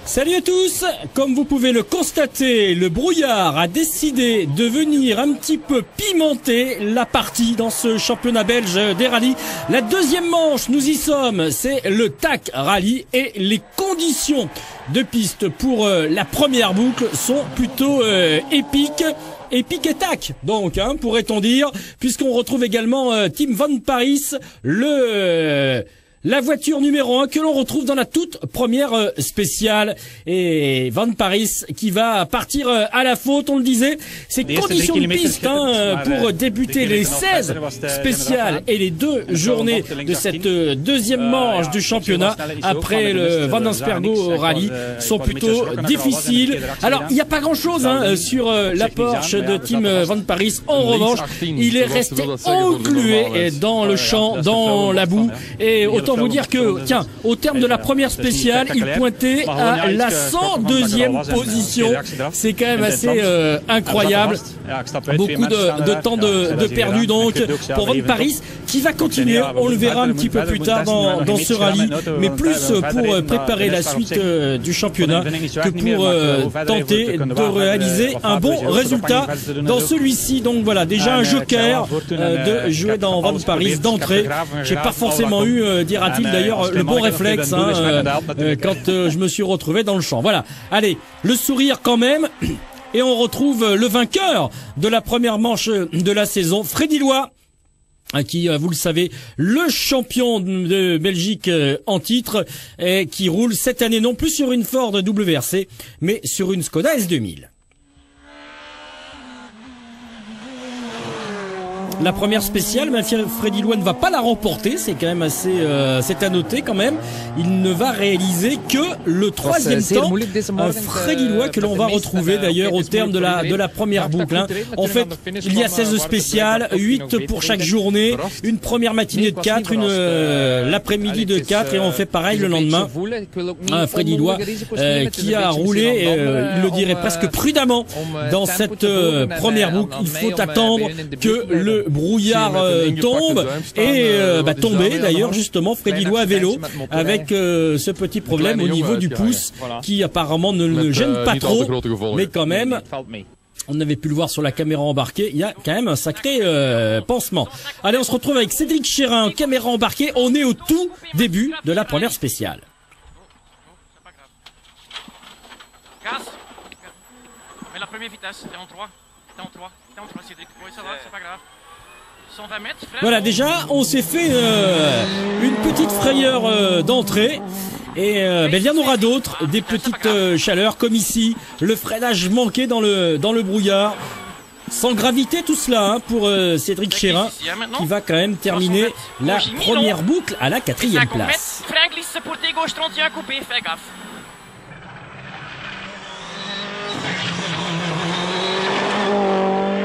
Salut à tous. Comme vous pouvez le constater, le brouillard a décidé de venir un petit peu pimenter la partie dans ce championnat belge des rallyes. La deuxième manche, nous y sommes, c'est le TAC Rally et les conditions de piste pour la première boucle sont plutôt épiques. Épique et tac, donc, pourrait-on dire, puisqu'on retrouve également Tim Van Parijs, la voiture numéro 1 que l'on retrouve dans la toute première spéciale. Et Van Parijs qui va partir à la faute, on le disait. Ces conditions de piste pour débuter les 16 spéciales et les 2 journées de cette deuxième manche du championnat après le Van Anspergo Rally sont plutôt difficiles. Alors, il n'y a pas grand-chose sur la Porsche de Tim Van Parijs. En revanche, il est resté englué dans le champ, dans la boue. Et autant vous dire que, tiens, au terme de la première spéciale, il pointait à la 102e position. C'est quand même assez incroyable. Beaucoup de temps de perdu donc pour Van Parijs qui va continuer. On le verra un petit peu plus tard dans ce rallye, mais plus pour préparer la suite du championnat que pour tenter de réaliser un bon résultat dans celui-ci. Donc voilà, déjà un joker de jouer dans Van Parijs d'entrée. J'ai pas forcément eu, dira-t-il d'ailleurs, le bon réflexe quand je me suis retrouvé dans le champ. Voilà, allez, le sourire quand même. Et on retrouve le vainqueur de la première manche de la saison, Freddy Loy, qui, vous le savez, le champion de Belgique en titre, et qui roule cette année non plus sur une Ford WRC, mais sur une Skoda S2000. La première spéciale, Freddy Loy ne va pas la remporter, c'est quand même assez, c'est à noter quand même. Il ne va réaliser que le 3e temps. Freddy Loy que l'on va retrouver d'ailleurs au terme de la première boucle. En fait, il y a 16 spéciales, 8 pour chaque journée, une première matinée de 4, l'après-midi de 4 et on fait pareil le lendemain. Freddy Loy qui a roulé, il le dirait presque prudemment dans cette première boucle. Il faut attendre que le brouillard tombe et tomber d'ailleurs justement Freddy Loy à vélo avec ce petit problème au niveau du pouce qui apparemment ne le gêne pas trop, mais quand même on avait pu le voir sur la caméra embarquée, il y a quand même un sacré pansement. Allez, on se retrouve avec Cédric Chérin, caméra embarquée, on est au tout début de la première spéciale. Mais la première vitesse, t'es en 3, Cédric, oui ça va, c'est pas grave. Voilà, déjà on s'est fait une petite frayeur d'entrée et il y en aura d'autres, des petites chaleurs comme ici, le freinage manqué dans le brouillard. Sans gravité tout cela pour Cédric Chérin qui va quand même terminer la première boucle à la 4e place. Frein glisse pour tes gauche 31 coupé, fais gaffe.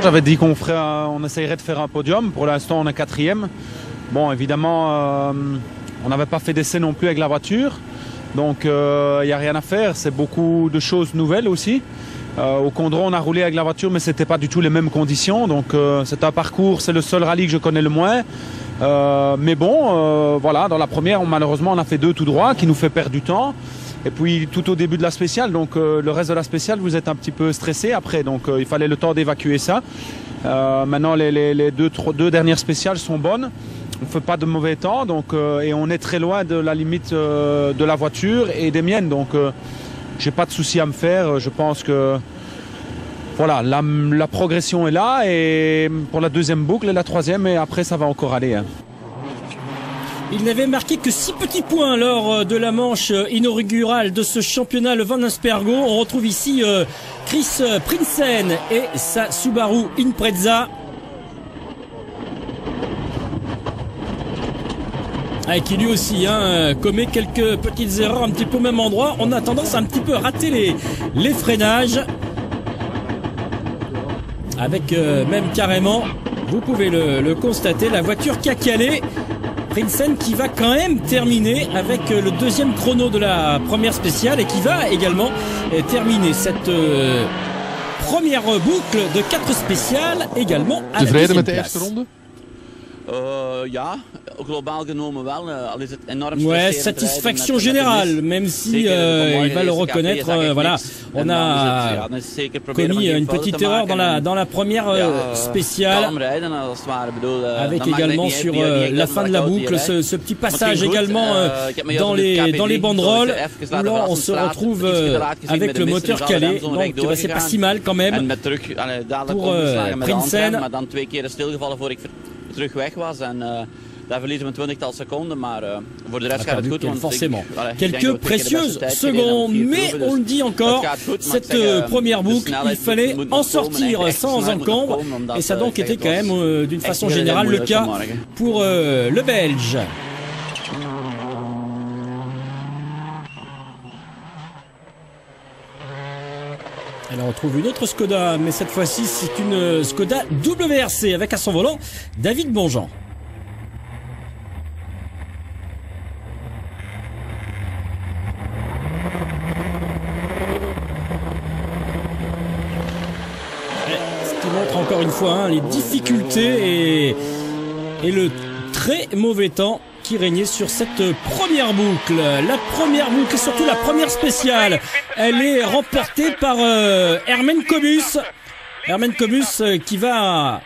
J'avais dit on essayerait de faire un podium. Pour l'instant, on est 4e. Bon, évidemment, on n'avait pas fait d'essai non plus avec la voiture. Donc, il n'y a rien à faire. C'est beaucoup de choses nouvelles aussi. Au Condron, on a roulé avec la voiture, mais ce n'était pas du tout les mêmes conditions. Donc, c'est un parcours, c'est le seul rallye que je connais le moins. Mais bon, voilà, dans la première, malheureusement, on a fait 2 tout droit, qui nous fait perdre du temps. Et puis tout au début de la spéciale, donc le reste de la spéciale, vous êtes un petit peu stressé après, donc il fallait le temps d'évacuer ça. Maintenant, les deux dernières spéciales sont bonnes. On ne fait pas de mauvais temps, donc et on est très loin de la limite de la voiture et des miennes, donc j'ai pas de souci à me faire. Je pense que voilà, la progression est là et pour la deuxième boucle et la 3e, et après ça va encore aller. Il n'avait marqué que 6 petits points lors de la manche inaugurale de ce championnat, le Van Anspergo. On retrouve ici Chris Prinsen et sa Subaru Impreza. Qui lui aussi commet quelques petites erreurs un petit peu au même endroit. On a tendance à un petit peu rater les freinages. Avec même carrément, vous pouvez le constater, la voiture qui a calé. Prinsen qui va quand même terminer avec le 2e chrono de la première spéciale et qui va également terminer cette première boucle de 4 spéciales également à la 2e place. Ouais, satisfaction générale, même si il va le reconnaître. Voilà, on a commis une petite erreur dans la première spéciale, avec également sur la fin de la boucle ce petit passage également dans les banderoles où là on se retrouve avec le moteur calé. Donc c'est pas si mal quand même pour Prinsen. Terug weg was en daar verliezen we een 20-tal seconden, maar voor de rest gaat het goed. Forcément. Quelques précieuses secondes, mais on le dit encore, cette première boucle, il fallait en sortir sans encombre, et ça a donc été quand même d'une façon générale le cas pour le Belge. Alors on retrouve une autre Skoda, mais cette fois-ci c'est une Skoda WRC avec à son volant David Bonjean. Ce qui montre encore une fois les difficultés et le très mauvais temps qui régnait sur cette première boucle. La première boucle et surtout la première spéciale, elle est remportée par Hermen Kobus. Hermen Kobus qui va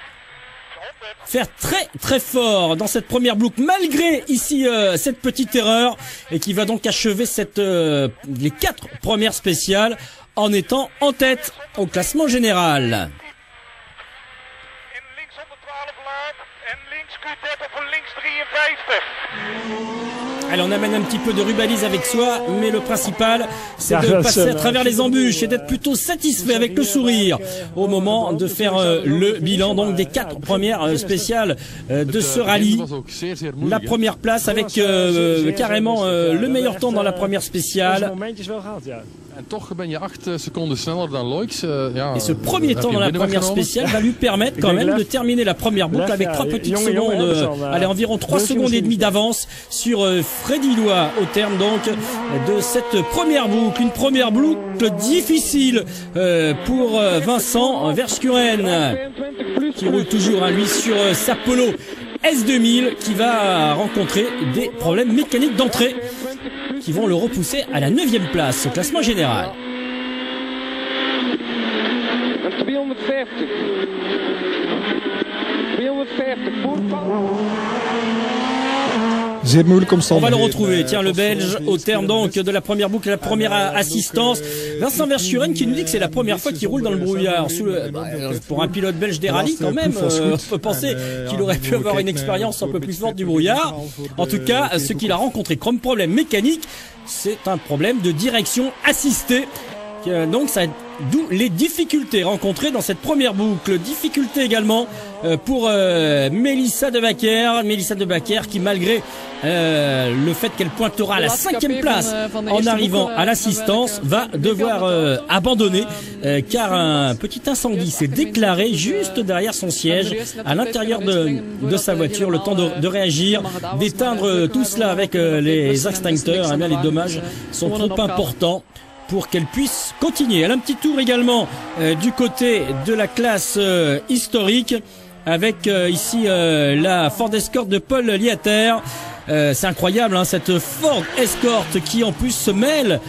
faire très fort dans cette première boucle malgré ici cette petite erreur et qui va donc achever les 4 premières spéciales en étant en tête au classement général. Allez, on amène un petit peu de rubalise avec soi, mais le principal, c'est de passer à travers les embûches et d'être plutôt satisfait avec le sourire au moment de faire le bilan donc des 4 premières spéciales de ce rallye. La première place avec carrément le meilleur temps dans la première spéciale. Et ce premier temps dans la première spéciale va lui permettre quand même de terminer la première boucle avec 3 petites secondes, environ 3 secondes et demie d'avance sur Freddy Loy au terme donc de cette première boucle. Une première boucle difficile pour Vincent Verschuren qui roule toujours lui sur sa Polo S2000 qui va rencontrer des problèmes mécaniques d'entrée qui vont le repousser à la 9e place au classement général. On va le retrouver, tiens, le Belge au terme donc de la première boucle, la première assistance. Vincent Verschuren qui nous dit que c'est la première fois qu'il roule dans le brouillard. Pour un pilote belge des rallyes quand même, on peut penser qu'il aurait pu avoir une expérience un peu plus forte du brouillard. En tout cas, ce qu'il a rencontré comme problème mécanique, c'est un problème de direction assistée. Donc d'où les difficultés rencontrées dans cette première boucle. Difficultés également pour Mélissa Debacker. Mélissa Debacker qui malgré le fait qu'elle pointera à la 5e place en arrivant à l'assistance va devoir abandonner car un petit incendie s'est déclaré juste derrière son siège à l'intérieur de sa voiture. Le temps de réagir, d'éteindre tout cela avec les extincteurs. Eh bien, les dommages sont trop importants pour qu'elle puisse continuer. Elle a un petit tour également du côté de la classe historique avec ici la Ford Escort de Paul Liater. C'est incroyable cette Ford Escort qui en plus se mêle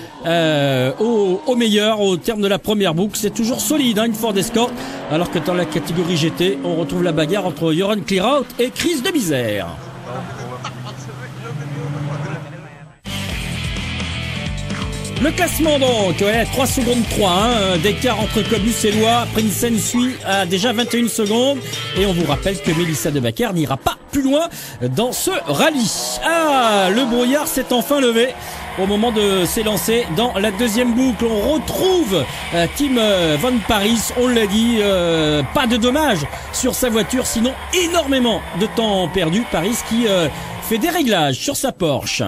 au meilleur au terme de la première boucle. C'est toujours solide une Ford Escort, alors que dans la catégorie GT on retrouve la bagarre entre Joran Clearhout et Chris de Bizère. Le classement donc, 3 secondes 3 d'écart entre Kobus et Loy. Prinsen suit à déjà 21 secondes et on vous rappelle que Mélissa Debacker n'ira pas plus loin dans ce rallye. Le brouillard s'est enfin levé au moment de s'élancer dans la 2e boucle. On retrouve Tim Van Paris, on l'a dit, pas de dommages sur sa voiture, sinon énormément de temps perdu. Paris qui fait des réglages sur sa Porsche.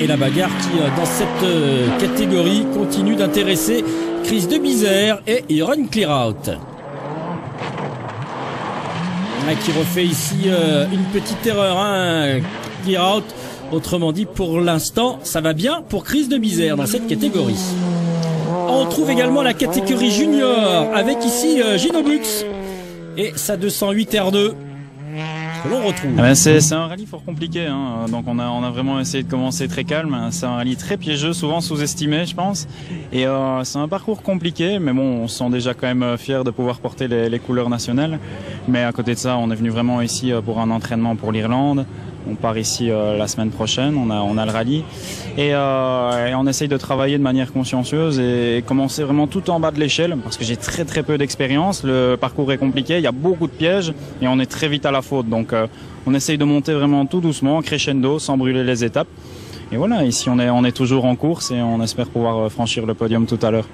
Et la bagarre qui, dans cette catégorie, continue d'intéresser Chris de Bizère et Joran Clearhout. Qui refait ici une petite erreur, Clearhout. Autrement dit, pour l'instant, ça va bien pour Chris de Bizère dans cette catégorie. On trouve également la catégorie junior avec ici Gino Bux et sa 208 R2 que l'on retrouve. Ah ben c'est un rallye fort compliqué, hein. Donc on a vraiment essayé de commencer très calme. C'est un rallye très piégeux, souvent sous-estimé, je pense. Et c'est un parcours compliqué, mais bon, on se sent déjà quand même fier de pouvoir porter les couleurs nationales. Mais à côté de ça, on est venu vraiment ici pour un entraînement pour l'Irlande. On part ici la semaine prochaine, on a le rallye et on essaye de travailler de manière consciencieuse et commencer vraiment tout en bas de l'échelle parce que j'ai très peu d'expérience, le parcours est compliqué, il y a beaucoup de pièges et on est très vite à la faute, donc on essaye de monter vraiment tout doucement, crescendo, sans brûler les étapes. Et voilà, ici on est toujours en course et on espère pouvoir franchir le podium tout à l'heure.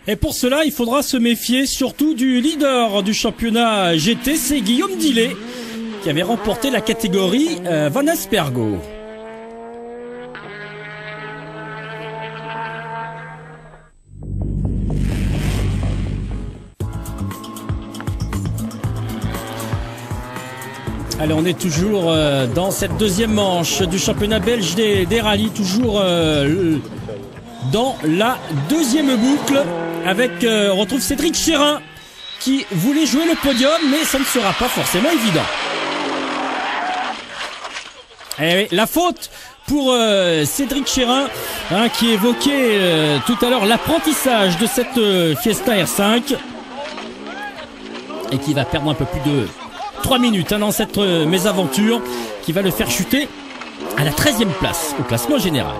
Et pour cela, il faudra se méfier surtout du leader du championnat GT, c'est Guillaume Dillet, qui avait remporté la catégorie Van Aspergo. Allez, on est toujours dans cette deuxième manche du championnat belge des rallyes, toujours dans la deuxième boucle avec, on retrouve Cédric Chérin qui voulait jouer le podium, mais ça ne sera pas forcément évident. Et la faute pour Cédric Chérin, hein, qui évoquait tout à l'heure l'apprentissage de cette Fiesta R5 et qui va perdre un peu plus de 3 minutes dans cette mésaventure qui va le faire chuter à la 13e place au classement général.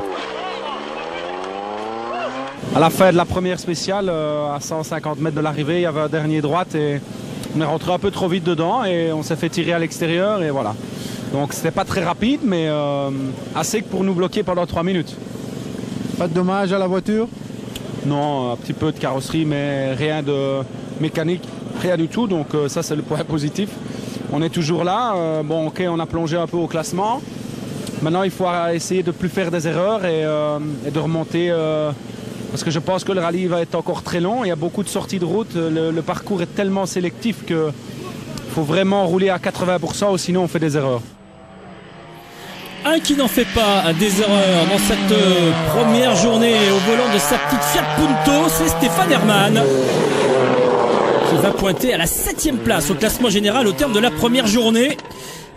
À la fin de la première spéciale, à 150 mètres de l'arrivée, il y avait un dernier droite et on est rentré un peu trop vite dedans et on s'est fait tirer à l'extérieur et voilà. Donc c'était pas très rapide, mais assez que pour nous bloquer pendant 3 minutes. Pas de dommages à la voiture? Non, un petit peu de carrosserie, mais rien de mécanique, rien du tout. Donc ça c'est le point positif. On est toujours là. Bon, ok, on a plongé un peu au classement. Maintenant, il faut essayer de ne plus faire des erreurs et de remonter. Parce que je pense que le rallye va être encore très long. Il y a beaucoup de sorties de route. Le parcours est tellement sélectif qu'il faut vraiment rouler à 80% ou sinon on fait des erreurs. Un qui n'en fait pas des erreurs dans cette première journée au volant de sa petite Fiat Punto, c'est Stéphane Hermann, qui va pointer à la 7e place au classement général au terme de la première journée.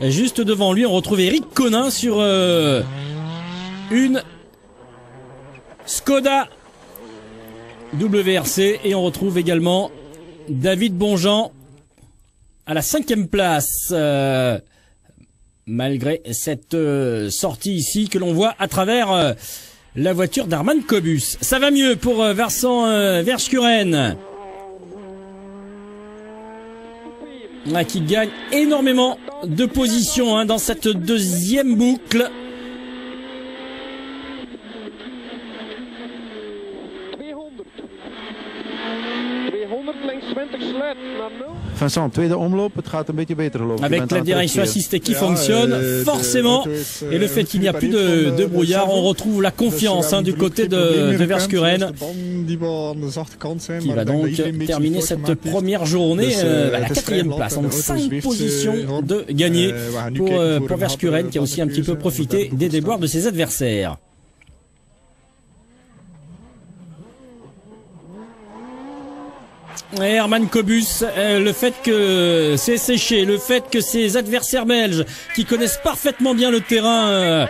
Et juste devant lui, on retrouve Eric Conin sur une Skoda WRC et on retrouve également David Bonjean à la 5e place. Malgré cette sortie ici que l'on voit à travers la voiture d'Arman Cobus. Ça va mieux pour Vincent Verschuren, qui gagne énormément de positions dans cette deuxième boucle. Vincent, tweede omloop, het gaat een beetje beter geloof ik. Avec la direction assistée qui fonctionne, forcément, et le fait qu'il n'y a plus de brouillard, on retrouve la confiance du côté de Verschuren, qui va donc terminer cette première journée à la 4e place, en 5 positions de gagner pour Verschuren, qui a aussi un petit peu profité des déboires de ses adversaires. Et Herman Cobus, le fait que c'est séché, le fait que ses adversaires belges, qui connaissent parfaitement bien le terrain,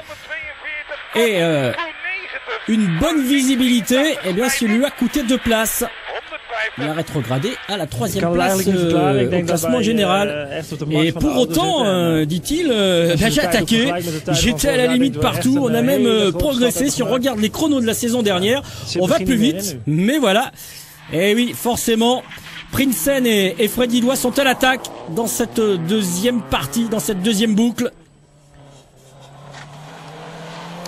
aient une bonne visibilité, eh bien, ça lui a coûté 2 places. Il a rétrogradé à la 3e place au classement général. Et pour autant, dit-il, j'ai attaqué, j'étais à la limite partout, on a même progressé. Si on regarde les chronos de la saison dernière, on va plus vite, mais voilà. Et oui, forcément, Prinsen et Freddy Lois sont à l'attaque dans cette deuxième partie, dans cette deuxième boucle.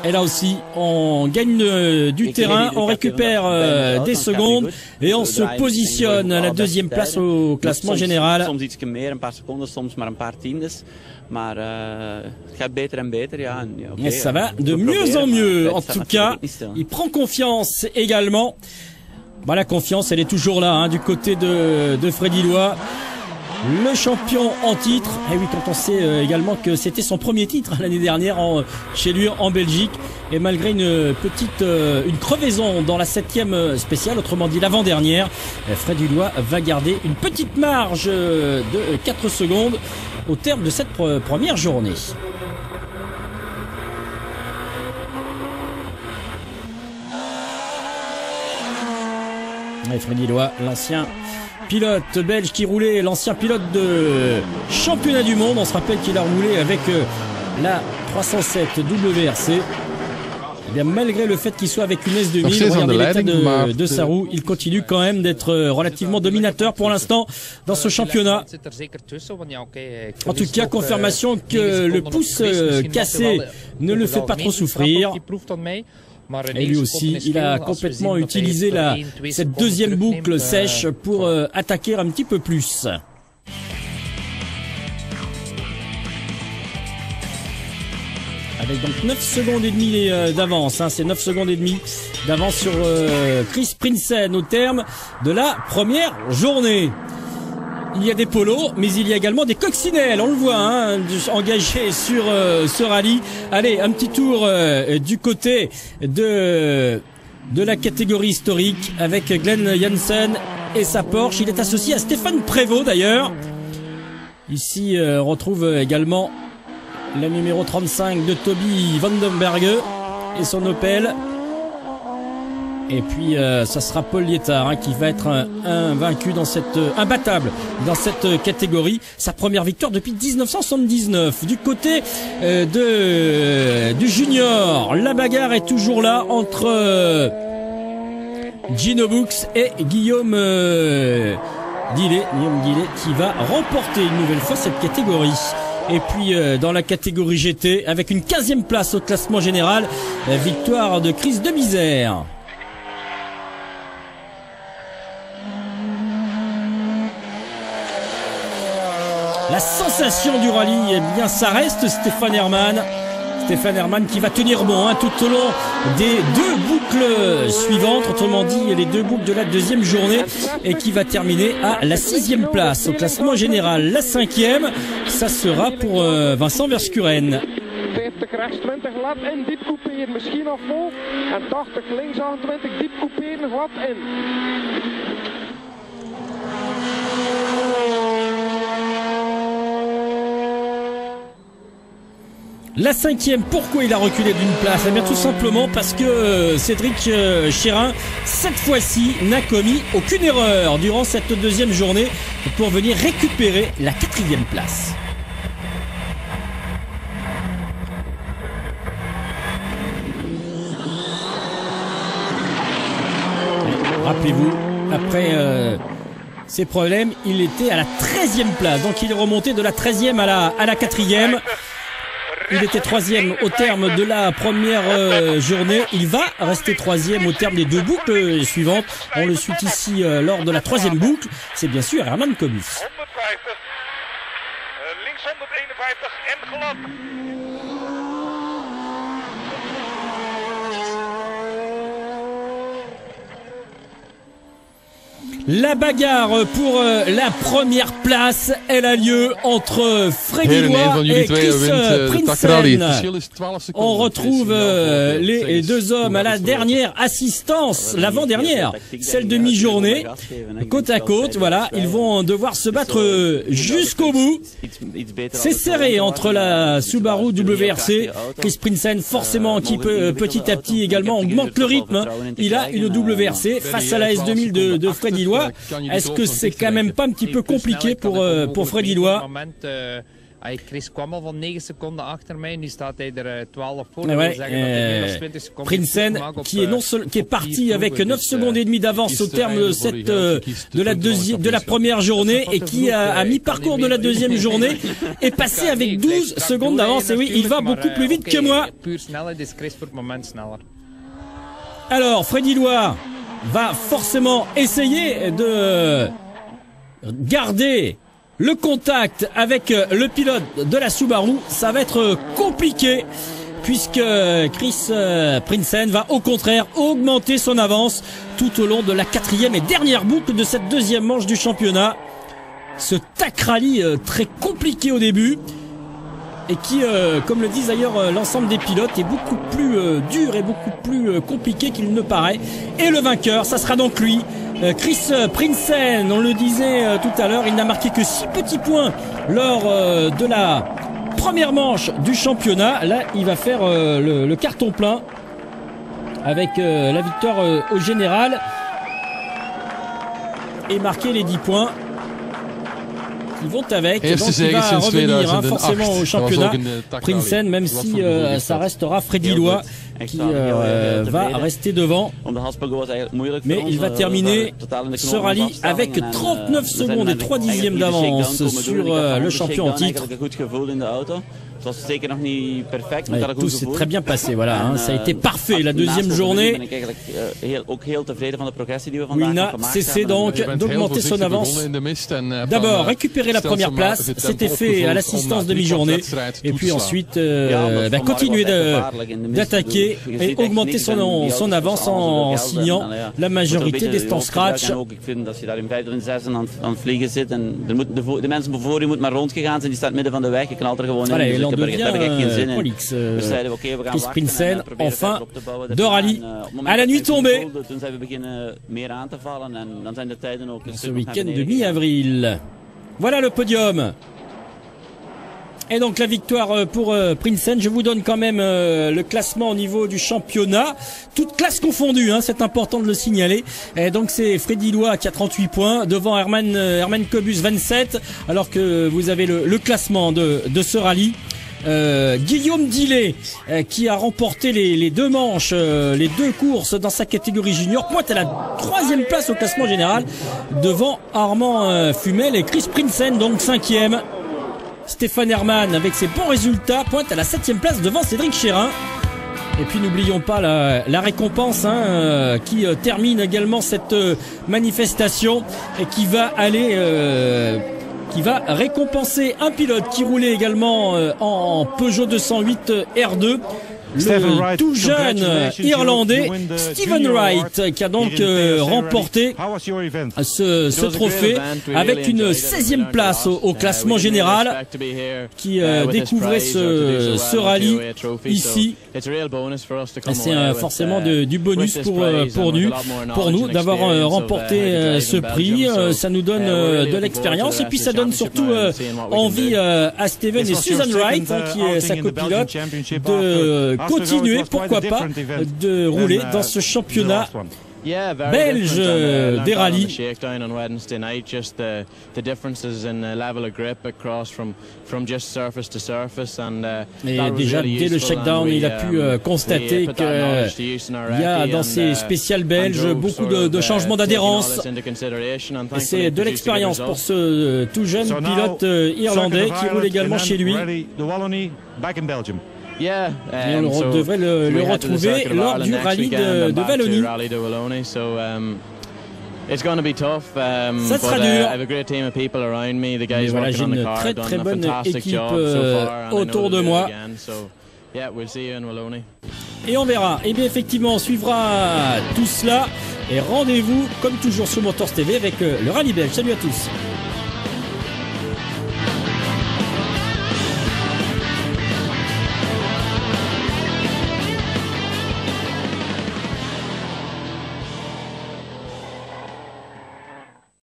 Et là aussi, on gagne du terrain, on récupère des secondes et on se positionne à la 2e place au classement général. Et ça va de mieux en mieux. En tout cas, il prend confiance également. Bah, la confiance, elle est toujours là, du côté de Freddy Lois. le champion en titre. Et oui, quand on sait également que c'était son premier titre l'année dernière chez lui en Belgique. Et malgré une crevaison dans la 7e spéciale, autrement dit l'avant-dernière, Fred Hullois va garder une petite marge de 4 secondes au terme de cette première journée. Et Fred Hullois, l'ancien pilote belge qui roulait, l'ancien pilote de championnat du monde. On se rappelle qu'il a roulé avec la 307 WRC. Eh bien, malgré le fait qu'il soit avec une S2000, regardez l'état de sa roue, il continue quand même d'être relativement dominateur pour l'instant dans ce championnat. En tout cas, confirmation que le pouce cassé ne le fait pas trop souffrir. Et lui aussi, il a complètement utilisé cette deuxième boucle sèche pour attaquer un petit peu plus. Avec donc 9 secondes et demie d'avance, hein, c'est 9 secondes et demie d'avance sur Chris Prinsen au terme de la première journée. Il y a des polos, mais il y a également des coccinelles, on le voit, hein, engagés sur ce rallye. Allez, un petit tour du côté de la catégorie historique avec Glenn Janssen et sa Porsche. Il est associé à Stéphane Prévost d'ailleurs. Ici, on retrouve également la numéro 35 de Toby Vandenberg et son Opel. Et puis ça sera Paul Lietard, hein, qui va être invaincu dans imbattable dans cette catégorie. Sa première victoire depuis 1979. Du côté du junior, la bagarre est toujours là entre Gino Bux et Guillaume Guillet qui va remporter une nouvelle fois cette catégorie. Et puis dans la catégorie GT, avec une 15e place au classement général, la victoire de Chris de Misère. La sensation du rallye, eh bien, ça reste Stéphane Hermann. Stéphane Hermann qui va tenir bon, hein, tout au long des 2 boucles suivantes, autrement dit les 2 boucles de la deuxième journée, et qui va terminer à la 6e place au classement général. La 5e, ça sera pour Vincent Verskuren. 50 rechts, 20 glad in, diep couperen, misschien nog vol. En 80 links 28, diep couperen, glad in. La 5e, pourquoi il a reculé d'une place? Eh bien tout simplement parce que Cédric Chérin, cette fois-ci, n'a commis aucune erreur durant cette deuxième journée pour venir récupérer la 4e place. Rappelez-vous, après ces problèmes, il était à la 13e place. Donc il est remonté de la 13e à la 4e. Il était 3e au terme de la première journée. Il va rester 3e au terme des 2 boucles suivantes. On le suit ici lors de la 3e boucle. C'est bien sûr Herman Kobus. La bagarre pour la première place, elle a lieu entre Fred Hullois et Chris Prinsen. On retrouve les 2 hommes à la dernière assistance, l'avant-dernière, celle de mi-journée, côte à côte. Voilà, ils vont devoir se battre jusqu'au bout. C'est serré entre la Subaru WRC. Chris Prinsen, forcément, qui peut petit à petit également augmente le rythme. Il a une WRC face à la S2000 de Fred Hullois. Est-ce que c'est quand même pas un petit peu compliqué pour Fred Hullois? Prinsen qui est parti avec 9 secondes et demie d'avance au terme de la première journée et qui à mi-parcours de la deuxième journée est passé avec 12 secondes d'avance. Et oui, il va beaucoup plus vite que moi. Alors Fred Hullois va forcément essayer de garder le contact avec le pilote de la Subaru. Ça va être compliqué puisque Chris Prinsen va au contraire augmenter son avance tout au long de la 4e et dernière boucle de cette deuxième manche du championnat. ce TAC Rally très compliqué au début et qui, comme le disent d'ailleurs l'ensemble des pilotes, est beaucoup plus dur et beaucoup plus compliqué qu'il ne paraît. Et le vainqueur, ça sera donc lui, Chris Prinsen. On le disait tout à l'heure, il n'a marqué que 6 petits points lors de la première manche du championnat. Là, il va faire le carton plein avec la victoire au général et marquer les 10 points qui vont avec. Donc il va revenir forcément au championnat Prinsen, même si ça restera Freddy Loy qui va rester devant. Mais il va terminer ce rallye avec 39 secondes et 3 dixièmes d'avance sur le champion en titre. Ouais, tout s'est très bien passé, voilà, hein, ça a été parfait la deuxième journée où il n'a cessé donc d'augmenter son avance. D'abord récupérer la première place, c'était fait à l'assistance de mi-journée, et puis ensuite continuer d'attaquer et augmenter son avance en signant la majorité des temps scratch. Voilà, et l'on devient Polix, Chris Prinsen en fin de rallye. À la nuit tombée, ce week-end de mi-avril. Voilà le podium. Et donc la victoire pour Prinsen. Je vous donne quand même le classement au niveau du championnat, toutes classes confondues, hein, c'est important de le signaler. Et donc c'est Freddy Loy qui a 38 points, devant Herman Cobus 27, alors que vous avez le classement de ce rallye. Guillaume Dillet qui a remporté les deux manches, les deux courses dans sa catégorie junior, pointe à la 3e place au classement général devant Armand Fumel et Chris Prinsen, donc 5e. Stéphane Herman avec ses bons résultats pointe à la 7e place devant Cédric Chérin. Et puis n'oublions pas la récompense qui termine également cette manifestation et qui va aller qui va récompenser un pilote qui roulait également en Peugeot 208 R2. Le tout jeune Irlandais Stephen Wright qui a donc remporté ce trophée avec une 16e place au classement général, qui découvrait ce rallye ici. C'est forcément du bonus pour nous d'avoir remporté ce prix. Ça nous donne de l'expérience et puis ça donne surtout envie à Stephen et Susan Wright, qui est sa copilote, de continuer, pourquoi pas, de rouler dans ce championnat belge des rallyes. Et déjà dès le shakedown, il a pu constater qu'il y a dans ces spéciales belges beaucoup de changements d'adhérence. Et c'est de l'expérience pour ce tout jeune pilote irlandais qui roule également chez lui. Et on devrait le retrouver lors du rallye de Wallonie. Ça sera dur. Mais voilà, j'ai une très bonne équipe autour de moi. Et on verra. Et bien effectivement, on suivra tout cela. Et rendez-vous comme toujours sur Motors TV avec le rallye belge. Salut à tous.